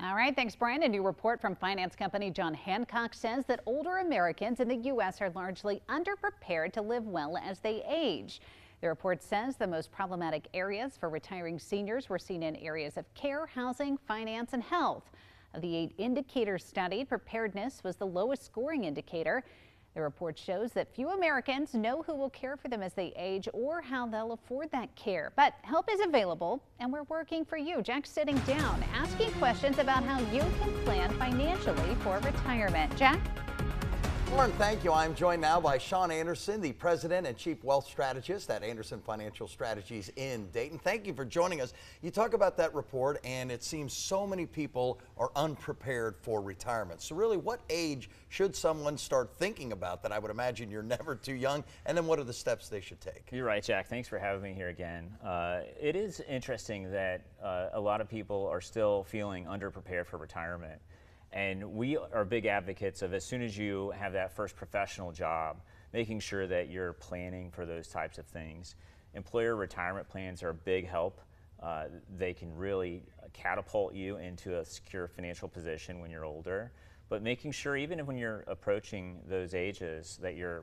All right, thanks, Brian. A new report from finance company John Hancock says that older Americans in the U.S. are largely underprepared to live well as they age. The report says the most problematic areas for retiring seniors were seen in areas of care, housing, finance, and health. Of the 8 indicators studied, preparedness was the lowest scoring indicator. The report shows that few Americans know who will care for them as they age or how they'll afford that care. But help is available, and we're working for you. Jack's sitting down, asking questions about how you can plan financially for retirement. Jack? Lauren, thank you. I'm joined now by Shon Anderson, the President and Chief Wealth Strategist at Anderson Financial Strategies in Dayton. Thank you for joining us. You talk about that report, and it seems so many people are unprepared for retirement. So really, what age should someone start thinking about that? I would imagine you're never too young. And then what are the steps they should take? You're right, Jack. Thanks for having me here again. It is interesting that a lot of people are still feeling underprepared for retirement. And we are big advocates of, as soon as you have that first professional job, making sure that you're planning for those types of things. Employer retirement plans are a big help. They can really catapult you into a secure financial position when you're older. But making sure, even when you're approaching those ages, that you're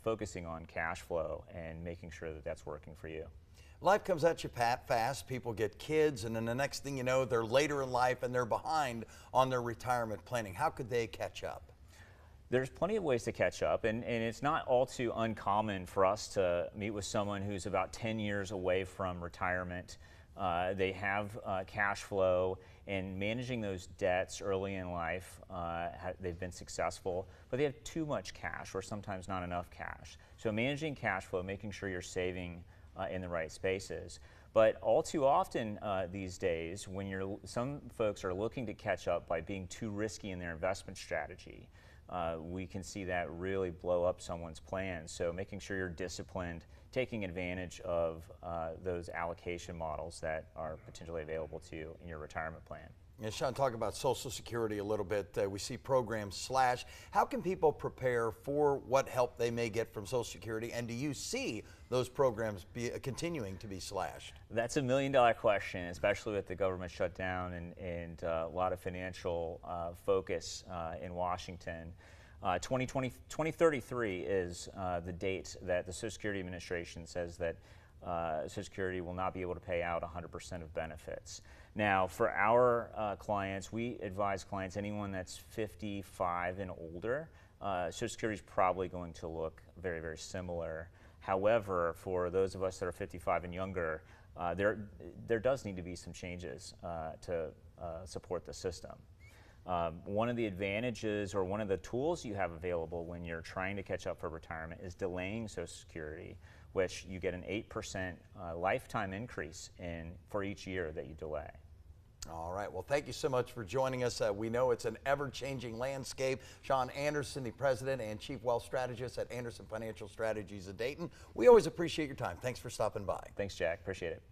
focusing on cash flow and making sure that that's working for you. Life comes at you fast. People get kids, and then the next thing you know, they're later in life and they're behind on their retirement planning. How could they catch up? There's plenty of ways to catch up, and it's not all too uncommon for us to meet with someone who's about 10 years away from retirement. They have cash flow, and managing those debts early in life, they've been successful, but they have too much cash or sometimes not enough cash. So managing cash flow, making sure you're saving in the right spaces. But all too often these days, when some folks are looking to catch up by being too risky in their investment strategy, we can see that really blow up someone's plans. So making sure you're disciplined, taking advantage of those allocation models that are potentially available to you in your retirement plan. Yeah, Shon, talk about Social Security a little bit. We see programs slash. How can people prepare for what help they may get from Social Security? And do you see those programs continuing to be slashed? That's $1 million question, especially with the government shutdown and a lot of financial focus in Washington. 2033 is the date that the Social Security Administration says that Social Security will not be able to pay out 100% of benefits. Now, for our clients, we advise clients, anyone that's 55 and older, Social Security is probably going to look very, very similar. However, for those of us that are 55 and younger, there does need to be some changes to support the system. One of the advantages, or one of the tools you have available when you're trying to catch up for retirement, is delaying Social Security, which you get an 8% lifetime increase for each year that you delay. All right. Well, thank you so much for joining us. We know it's an ever-changing landscape. Shon Anderson, the President and Chief Wealth Strategist at Anderson Financial Strategies of Dayton. We always appreciate your time. Thanks for stopping by. Thanks, Jack. Appreciate it.